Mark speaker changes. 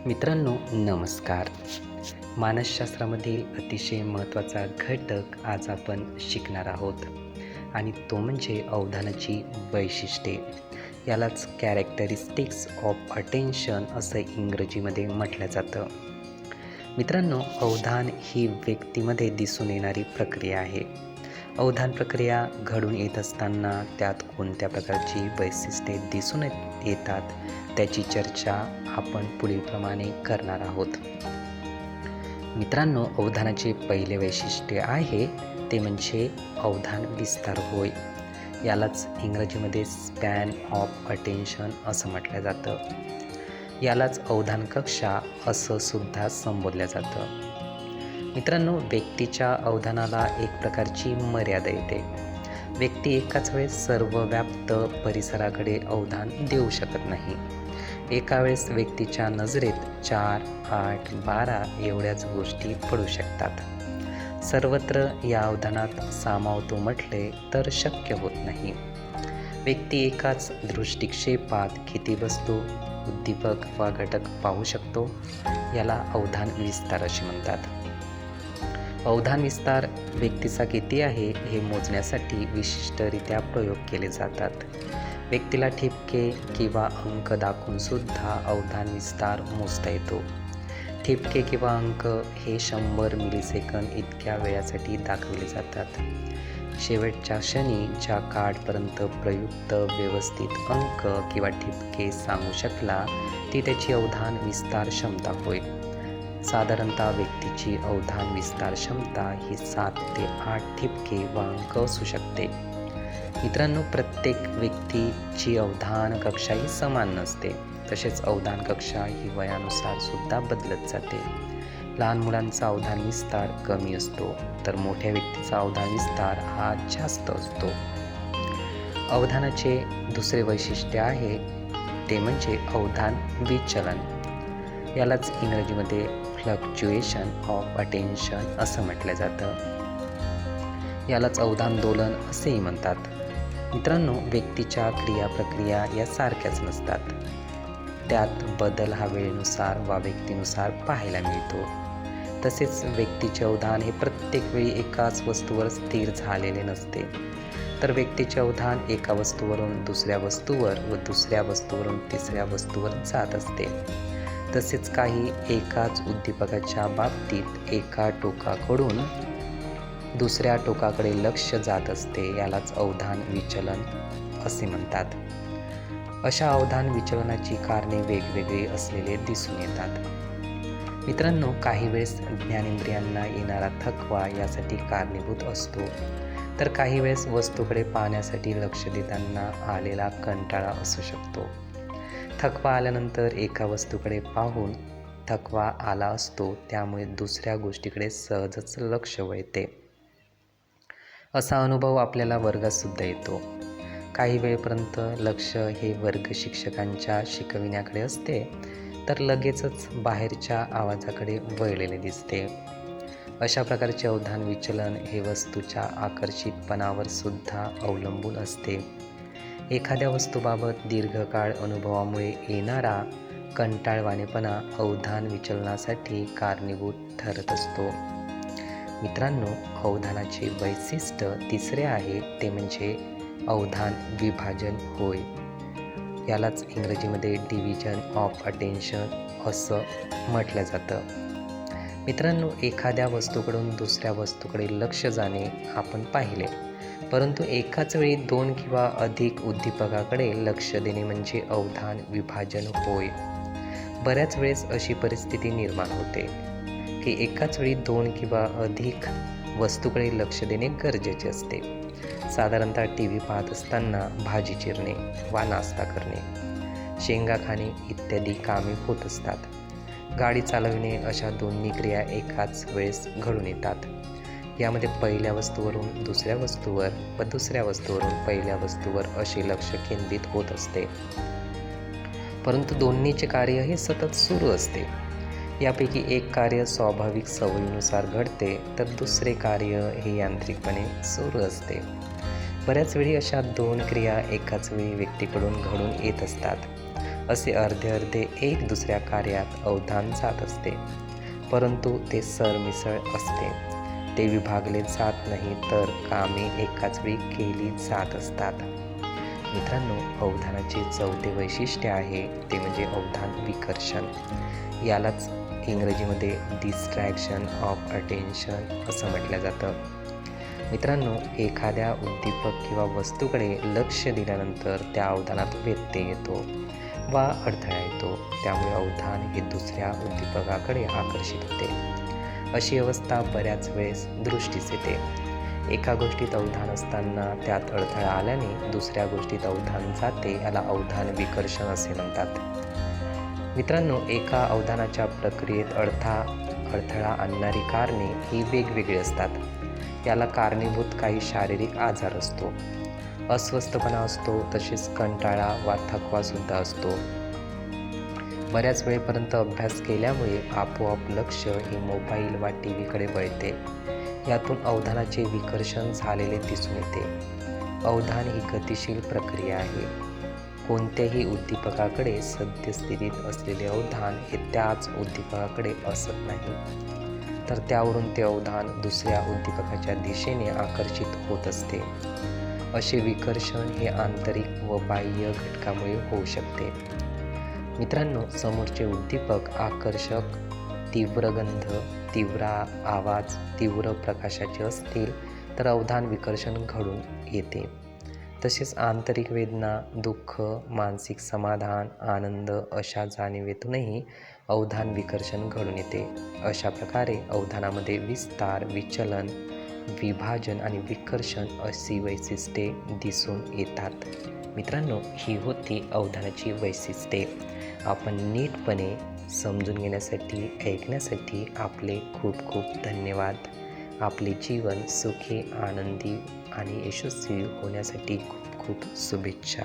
Speaker 1: मित्रांनो नमस्कार. मानसशास्त्रामधील अतिशय महत्त्वाचा घटक आज आपण शिकणार आहोत आणि तो म्हणजे अवधानाची वैशिष्ट्ये. यालाच कॅरेक्टरिस्टिक्स ऑफ अटेन्शन असं इंग्रजीमध्ये म्हटलं जातं. मित्रांनो, अवधान ही व्यक्तीमध्ये दिसून येणारी प्रक्रिया आहे. अवधान प्रक्रिया घडून येत असताना त्यात कोणत्या प्रकारची वैशिष्ट्ये दिसून येतात त्याची चर्चा आपण पुढीलप्रमाणे करणार आहोत. मित्रांनो, अवधानाचे पहिले वैशिष्ट्य आहे ते म्हणजे अवधान विस्तार होय. यालाच इंग्रजीमध्ये स्पॅन ऑफ अटेन्शन असं म्हटलं जातं. यालाच अवधान कक्षा असं सुद्धा संबोधलं जातं. मित्रांनो, व्यक्तीच्या अवधानाला एक प्रकारची मर्यादा येते. व्यक्ती एकाच वेळेस सर्वव्याप्त परिसराकडे अवधान देऊ शकत नाही. एका वेळेस व्यक्तीच्या नजरेत 4, 8, 12 एवढ्याच गोष्टी पडू शकतात. सर्वत्र या अवधानात सामावतो म्हटले तर शक्य होत नाही. व्यक्ती एकाच दृष्टिक्षेपात किती वस्तू, उद्दीपक वा घटक पाहू शकतो याला अवधान विस्तार असे म्हणतात. अवधान विस्तार व्यक्तीचा किती आहे हे मोजण्यासाठी विशिष्टरित्या प्रयोग केले जातात. व्यक्तीला ठिपके किंवा अंक दाखवून सुद्धा अवधान विस्तार मोजता येतो. ठिपके किंवा अंक हे 100 मिलीसेकंद इतक्या वेळासाठी दाखवले जातात. शेवटच्या क्षणी ज्या कार्डपर्यंत प्रयुक्त व्यवस्थित अंक किंवा ठिपके सांगू शकला ती त्याची अवधान विस्तार क्षमता होय. साधारणतः व्यक्तीची अवधान विस्तार क्षमता ही 7 ते 8 ठिपके व अंक असू शकते. मित्रांनो, प्रत्येक व्यक्तीची अवधान कक्षा ही समान नसते. तसेच अवधान कक्षा ही वयानुसार सुद्धा बदलत जाते. लहान मुलांचा अवधान विस्तार कमी असतो तर मोठ्या व्यक्तीचा अवधान विस्तार हा जास्त असतो. अवधानाचे दुसरे वैशिष्ट्य आहे ते म्हणजे अवधान विचलन. यालाच इंग्रजीमध्ये फ्लक्च्युएशन ऑफ अटेन्शन असं म्हटलं जातं. यालाच अवधान दोलन असेही म्हणतात. मित्रांनो, व्यक्तीच्या क्रियाप्रक्रिया या सारख्याच नसतात. त्यात बदल हा वेळेनुसार वा व्यक्तीनुसार पाहायला मिळतो. तसेच व्यक्तीचे अवधान हे प्रत्येक वेळी एकाच वस्तूवर स्थिर झालेले नसते, तर व्यक्तीचे अवधान एका वस्तूवरून दुसऱ्या वस्तूवर व दुसऱ्या वस्तूवरून तिसऱ्या वस्तूवर जात असते. तसेच काही एकाच उद्दीपकाच्या बाबतीत एका टोकाकडून दुसऱ्या टोकाकडे लक्ष जात असते. यालाच अवधान विचलन असे म्हणतात. अशा अवधान विचलनाची कारणे वेगवेगळी असलेले दिसून येतात. मित्रांनो, काही वेळेस ज्ञानेंद्रियांना येणारा थकवा यासाठी कारणीभूत असतो, तर काही वेळेस वस्तूकडे पाहण्यासाठी लक्ष देताना आलेला कंटाळा असू शकतो. थकवा आल्यानंतर एका वस्तूकडे पाहून थकवा आला असतो, त्यामुळे दुसऱ्या गोष्टीकडे सहजच लक्ष वळते. असा अनुभव आपल्याला वर्गात सुद्धा येतो. काही वेळेपर्यंत लक्ष हे वर्ग शिक्षकांच्या शिकविण्याकडे असते, तर लगेचच बाहेरच्या आवाजाकडे वळलेले दिसते. अशा प्रकारचे अवधान विचलन हे वस्तूच्या आकर्षितपणावर सुद्धा अवलंबून असते. एखाद्या वस्तूबाबत दीर्घकाळ अनुभवामुळे येणारा कंटाळवाणेपणा अवधान विचलनासाठी कारणीभूत ठरत असतो. मित्रांनो, अवधानाचे वैशिष्ट्य तिसरे आहे ते म्हणजे अवधान विभाजन होय. यालाच इंग्रजीमध्ये डिव्हिजन ऑफ अटेन्शन असं म्हटलं जातं. मित्रांनो, एखाद्या वस्तूकडून दुसऱ्या वस्तूकडे लक्ष जाणे आपण पाहिले, परंतु एकाच वेळी 2 किंवा अधिक उद्दीपकाकडे लक्ष देणे म्हणजे अवधान विभाजन होय. बऱ्याच वेळेस अशी परिस्थिती निर्माण होते की एकाच वेळी 2 किंवा अधिक वस्तूकडे लक्ष देणे गरजेचे असते. साधारणतः TV पाहत असताना भाजी चिरणे वा नाश्ता करणे, शेंगा खाणे इत्यादी कामे होत असतात. गाडी चालविणे अशा दोन्ही क्रिया एकाच वेळेस घडून येतात. यामध्ये पहिल्या वस्तूवरून दुसऱ्या वस्तूवर व दुसऱ्या वस्तूवरून पहिल्या वस्तूवर असे लक्ष केंद्रित होत असते. परंतु दोन्हीचे कार्य हे सतत सुरू असते. यापैकी एक कार्य स्वाभाविक सवयीनुसार घडते तर दुसरे कार्य हे यांत्रिकपणे सुरू असते. बऱ्याच वेळी अशा 2 क्रिया एकाच वेळी व्यक्तीकडून घडून येत असतात. असे अर्धे अर्धे एक दुसऱ्या कार्यात अवधान जात असते, परंतु ते सरमिसळ असते. ते विभागले जात नाही, तर कामे एकाच वेळी केली जात असतात. मित्रांनो, अवधानाचे चौथे वैशिष्ट्य आहे ते म्हणजे अवधान विकर्षण. यालाच इंग्रजीमध्ये डिस्ट्रॅक्शन ऑफ अटेन्शन असं म्हटलं जातं. मित्रांनो, एखाद्या उद्दीपक किंवा वस्तूकडे लक्ष दिल्यानंतर त्या अवधानात व्यत्यय येतो वा अडथळा येतो. त्यामुळे अवधान हे दुसऱ्या उद्दीपकाकडे आकर्षित होते. अशी अवस्था बऱ्याच वेळेस दृष्टीस येते. एका गोष्टीत अवधान असताना त्यात अडथळा आल्याने दुसऱ्या गोष्टीत अवधान जाते, याला अवधान विकर्षण असे म्हणतात. मित्रांनो, एका अवधानाच्या प्रक्रियेत अडथळा आणणारी कारणे ही वेगवेगळी असतात. याला कारणीभूत काही शारीरिक आजार असतो, अस्वस्थपणा असतो, तसेच कंटाळा वा थकवा सुद्धा असतो. बऱ्याच वेळेपर्यंत अभ्यास केल्यामुळे आपोआप लक्ष हे मोबाईल वा टी व्हीकडे वळते. यातून अवधानाचे विकर्षण झालेले दिसून येते. अवधान ही गतिशील प्रक्रिया आहे. कोणत्याही उद्दीपकाकडे सद्यस्थितीत असलेले अवधान हे त्याच उद्दीपकाकडे असत नाही, तर त्यावरून ते अवधान दुसऱ्या उद्दीपकाच्या दिशेने आकर्षित होत असते. असे विकर्षण हे आंतरिक व बाह्य घटकामुळे होऊ शकते. मित्रांनो, समोरचे उद्दीपक आकर्षक, तीव्र गंध, तीव्र आवाज, तीव्र प्रकाशाचे असतील तर अवधान विकर्षण घडून येते. तसेच आंतरिक वेदना, दुःख, मानसिक समाधान, आनंद अशा जाणिवेतूनही अवधान विकर्षण घडून येते. अशा प्रकारे अवधानामध्ये विस्तार, विचलन, विभाजन आणि विकर्षण अशी वैशिष्ट्ये दिसून येतात. मित्रांनो, ही होती अवधानाची वैशिष्ट्ये. आपण नीटपणे समजून घेण्यासाठी, ऐकण्यासाठी आपले खूप खूप धन्यवाद. आपले जीवन सुखी, आनंदी आणि यशस्वी होण्यासाठी खूप खूप शुभेच्छा.